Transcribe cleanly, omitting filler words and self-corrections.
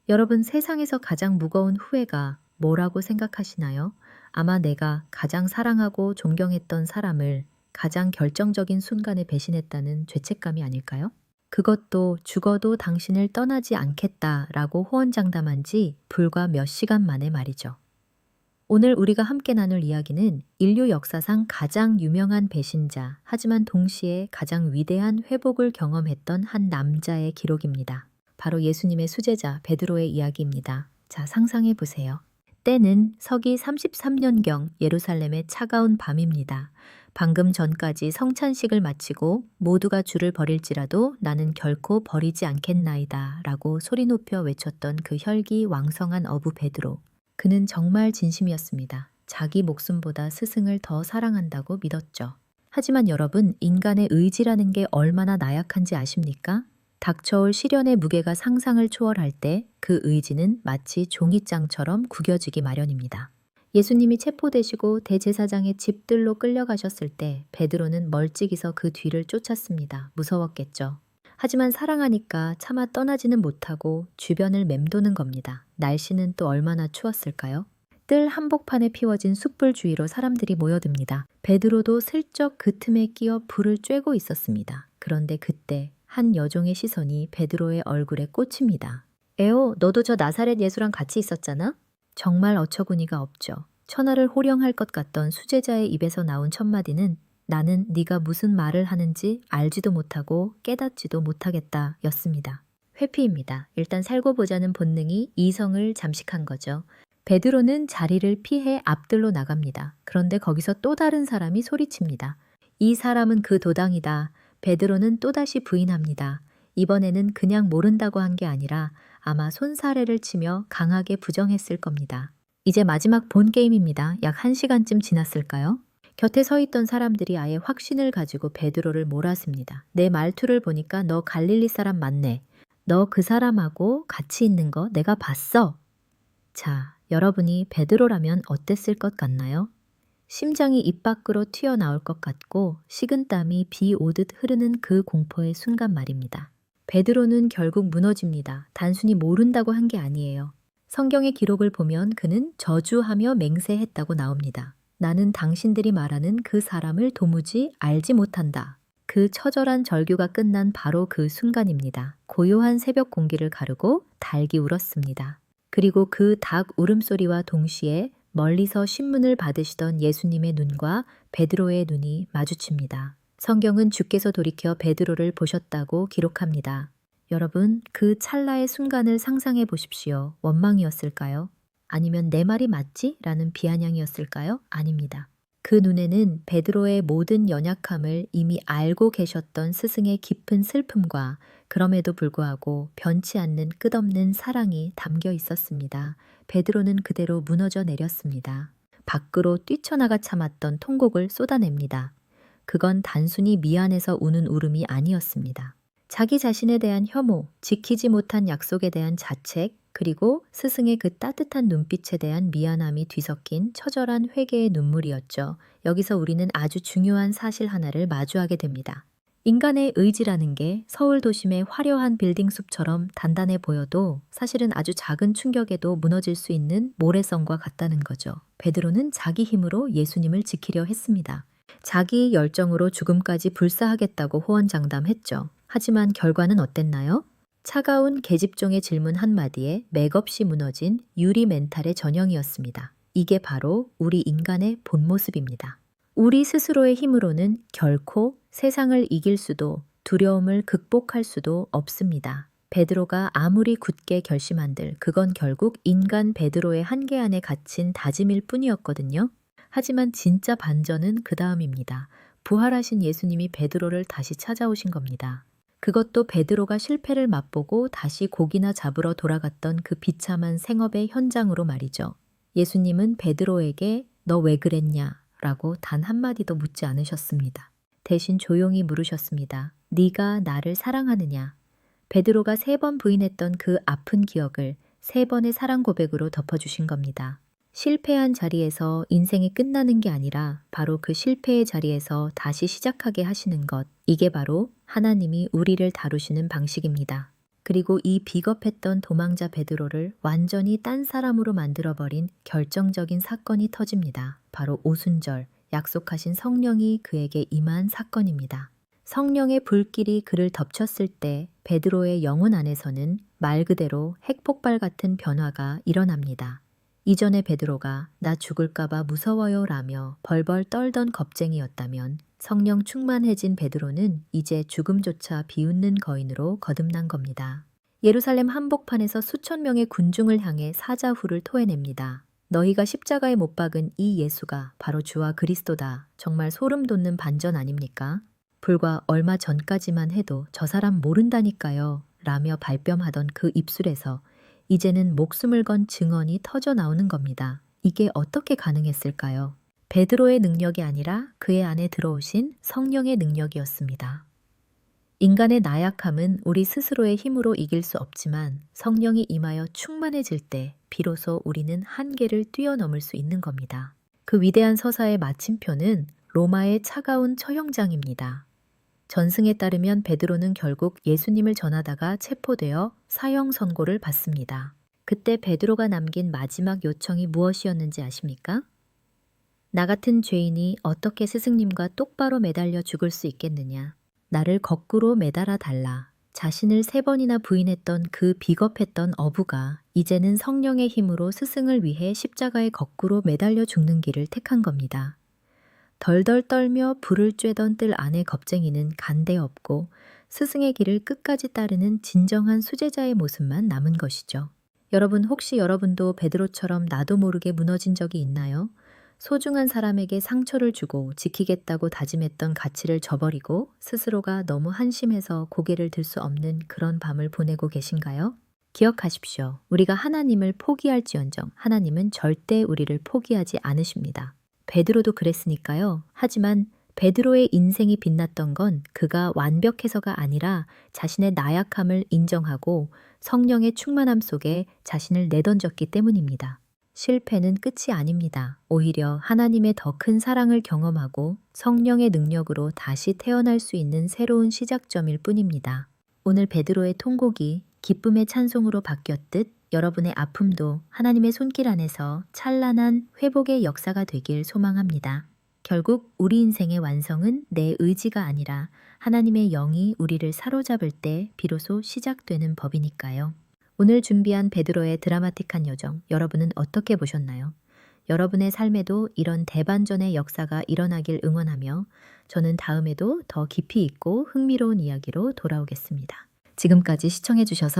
여러분, 세상에서 가장 무거운 후회가 뭐라고 생각하시나요? 아마 내가 가장 사랑하고 존경했던 사람을 가장 결정적인 순간에 배신했다는 죄책감이 아닐까요? 그것도 죽어도 당신을 떠나지 않겠다라고 호언장담한 지 불과 몇 시간 만에 말이죠. 오늘 우리가 함께 나눌 이야기는 인류 역사상 가장 유명한 배신자, 하지만 동시에 가장 위대한 회복을 경험했던 한 남자의 기록입니다. 바로 예수님의 수제자 베드로의 이야기입니다. 자, 상상해 보세요. 때는 서기 33년경 예루살렘의 차가운 밤입니다. 방금 전까지 성찬식을 마치고 모두가 주를 버릴지라도 나는 결코 버리지 않겠나이다 라고 소리 높여 외쳤던 그 혈기왕성한 어부 베드로. 그는 정말 진심이었습니다. 자기 목숨보다 스승을 더 사랑한다고 믿었죠. 하지만 여러분, 인간의 의지라는 게 얼마나 나약한지 아십니까? 닥쳐올 시련의 무게가 상상을 초월할 때 그 의지는 마치 종이장처럼 구겨지기 마련입니다. 예수님이 체포되시고 대제사장의 집들로 끌려가셨을 때 베드로는 멀찍이서 그 뒤를 쫓았습니다. 무서웠겠죠. 하지만 사랑하니까 차마 떠나지는 못하고 주변을 맴도는 겁니다. 날씨는 또 얼마나 추웠을까요? 뜰 한복판에 피워진 숯불 주위로 사람들이 모여듭니다. 베드로도 슬쩍 그 틈에 끼어 불을 쬐고 있었습니다. 그런데 그때 한 여종의 시선이 베드로의 얼굴에 꽂힙니다. 에오, 너도 저 나사렛 예수랑 같이 있었잖아? 정말 어처구니가 없죠. 천하를 호령할 것 같던 수제자의 입에서 나온 첫마디는 나는 네가 무슨 말을 하는지 알지도 못하고 깨닫지도 못하겠다 였습니다. 회피입니다. 일단 살고 보자는 본능이 이성을 잠식한 거죠. 베드로는 자리를 피해 앞들로 나갑니다. 그런데 거기서 또 다른 사람이 소리칩니다. 이 사람은 그 도당이다. 베드로는 또다시 부인합니다. 이번에는 그냥 모른다고 한 게 아니라 아마 손사래를 치며 강하게 부정했을 겁니다. 이제 마지막 본 게임입니다. 약 1시간쯤 지났을까요? 곁에 서 있던 사람들이 아예 확신을 가지고 베드로를 몰았습니다. 내 말투를 보니까 너 갈릴리 사람 맞네. 너 그 사람하고 같이 있는 거 내가 봤어. 자, 여러분이 베드로라면 어땠을 것 같나요? 심장이 입 밖으로 튀어나올 것 같고 식은땀이 비 오듯 흐르는 그 공포의 순간 말입니다. 베드로는 결국 무너집니다. 단순히 모른다고 한 게 아니에요. 성경의 기록을 보면 그는 저주하며 맹세했다고 나옵니다. 나는 당신들이 말하는 그 사람을 도무지 알지 못한다. 그 처절한 절규가 끝난 바로 그 순간입니다. 고요한 새벽 공기를 가르고 닭이 울었습니다. 그리고 그 닭 울음소리와 동시에 멀리서 신문을 받으시던 예수님의 눈과 베드로의 눈이 마주칩니다. 성경은 주께서 돌이켜 베드로를 보셨다고 기록합니다. 여러분, 그 찰나의 순간을 상상해 보십시오. 원망이었을까요? 아니면 내 말이 맞지? 라는 비아냥이었을까요? 아닙니다. 그 눈에는 베드로의 모든 연약함을 이미 알고 계셨던 스승의 깊은 슬픔과 그럼에도 불구하고 변치 않는 끝없는 사랑이 담겨 있었습니다. 베드로는 그대로 무너져 내렸습니다. 밖으로 뛰쳐나가 참았던 통곡을 쏟아냅니다. 그건 단순히 미안해서 우는 울음이 아니었습니다. 자기 자신에 대한 혐오, 지키지 못한 약속에 대한 자책, 그리고 스승의 그 따뜻한 눈빛에 대한 미안함이 뒤섞인 처절한 회개의 눈물이었죠. 여기서 우리는 아주 중요한 사실 하나를 마주하게 됩니다. 인간의 의지라는 게 서울 도심의 화려한 빌딩 숲처럼 단단해 보여도 사실은 아주 작은 충격에도 무너질 수 있는 모래성과 같다는 거죠. 베드로는 자기 힘으로 예수님을 지키려 했습니다. 자기 열정으로 죽음까지 불사하겠다고 호언장담했죠. 하지만 결과는 어땠나요? 차가운 계집종의 질문 한마디에 맥없이 무너진 유리 멘탈의 전형이었습니다. 이게 바로 우리 인간의 본 모습입니다. 우리 스스로의 힘으로는 결코 세상을 이길 수도 두려움을 극복할 수도 없습니다. 베드로가 아무리 굳게 결심한들 그건 결국 인간 베드로의 한계 안에 갇힌 다짐일 뿐이었거든요. 하지만 진짜 반전은 그 다음입니다. 부활하신 예수님이 베드로를 다시 찾아오신 겁니다. 그것도 베드로가 실패를 맛보고 다시 고기나 잡으러 돌아갔던 그 비참한 생업의 현장으로 말이죠. 예수님은 베드로에게 너 왜 그랬냐? 라고 단 한마디도 묻지 않으셨습니다. 대신 조용히 물으셨습니다. 네가 나를 사랑하느냐? 베드로가 3번 부인했던 그 아픈 기억을 3번의 사랑 고백으로 덮어주신 겁니다. 실패한 자리에서 인생이 끝나는 게 아니라 바로 그 실패의 자리에서 다시 시작하게 하시는 것. 이게 바로 하나님이 우리를 다루시는 방식입니다. 그리고 이 비겁했던 도망자 베드로를 완전히 딴 사람으로 만들어버린 결정적인 사건이 터집니다. 바로 오순절, 약속하신 성령이 그에게 임한 사건입니다. 성령의 불길이 그를 덮쳤을 때 베드로의 영혼 안에서는 말 그대로 핵폭발 같은 변화가 일어납니다. 이전에 베드로가 나 죽을까봐 무서워요 라며 벌벌 떨던 겁쟁이였다면 성령 충만해진 베드로는 이제 죽음조차 비웃는 거인으로 거듭난 겁니다. 예루살렘 한복판에서 수천 명의 군중을 향해 사자후를 토해냅니다. 너희가 십자가에 못 박은 이 예수가 바로 주와 그리스도다. 정말 소름 돋는 반전 아닙니까? 불과 얼마 전까지만 해도 저 사람 모른다니까요 라며 발뺌하던 그 입술에서 이제는 목숨을 건 증언이 터져 나오는 겁니다. 이게 어떻게 가능했을까요? 베드로의 능력이 아니라 그의 안에 들어오신 성령의 능력이었습니다. 인간의 나약함은 우리 스스로의 힘으로 이길 수 없지만 성령이 임하여 충만해질 때 비로소 우리는 한계를 뛰어넘을 수 있는 겁니다. 그 위대한 서사의 마침표는 로마의 차가운 처형장입니다. 전승에 따르면 베드로는 결국 예수님을 전하다가 체포되어 사형 선고를 받습니다. 그때 베드로가 남긴 마지막 요청이 무엇이었는지 아십니까? 나 같은 죄인이 어떻게 스승님과 똑바로 매달려 죽을 수 있겠느냐. 나를 거꾸로 매달아 달라. 자신을 3번이나 부인했던 그 비겁했던 어부가 이제는 성령의 힘으로 스승을 위해 십자가에 거꾸로 매달려 죽는 길을 택한 겁니다. 덜덜 떨며 불을 쬐던 뜰 안의 겁쟁이는 간대 없고 스승의 길을 끝까지 따르는 진정한 수제자의 모습만 남은 것이죠. 여러분 혹시 여러분도 베드로처럼 나도 모르게 무너진 적이 있나요? 소중한 사람에게 상처를 주고 지키겠다고 다짐했던 가치를 저버리고 스스로가 너무 한심해서 고개를 들 수 없는 그런 밤을 보내고 계신가요? 기억하십시오. 우리가 하나님을 포기할지언정 하나님은 절대 우리를 포기하지 않으십니다. 베드로도 그랬으니까요. 하지만 베드로의 인생이 빛났던 건 그가 완벽해서가 아니라 자신의 나약함을 인정하고 성령의 충만함 속에 자신을 내던졌기 때문입니다. 실패는 끝이 아닙니다. 오히려 하나님의 더 큰 사랑을 경험하고 성령의 능력으로 다시 태어날 수 있는 새로운 시작점일 뿐입니다. 오늘 베드로의 통곡이 기쁨의 찬송으로 바뀌었듯 여러분의 아픔도 하나님의 손길 안에서 찬란한 회복의 역사가 되길 소망합니다. 결국 우리 인생의 완성은 내 의지가 아니라 하나님의 영이 우리를 사로잡을 때 비로소 시작되는 법이니까요. 오늘 준비한 베드로의 드라마틱한 여정, 여러분은 어떻게 보셨나요? 여러분의 삶에도 이런 대반전의 역사가 일어나길 응원하며 저는 다음에도 더 깊이 있고 흥미로운 이야기로 돌아오겠습니다. 지금까지 시청해주셔서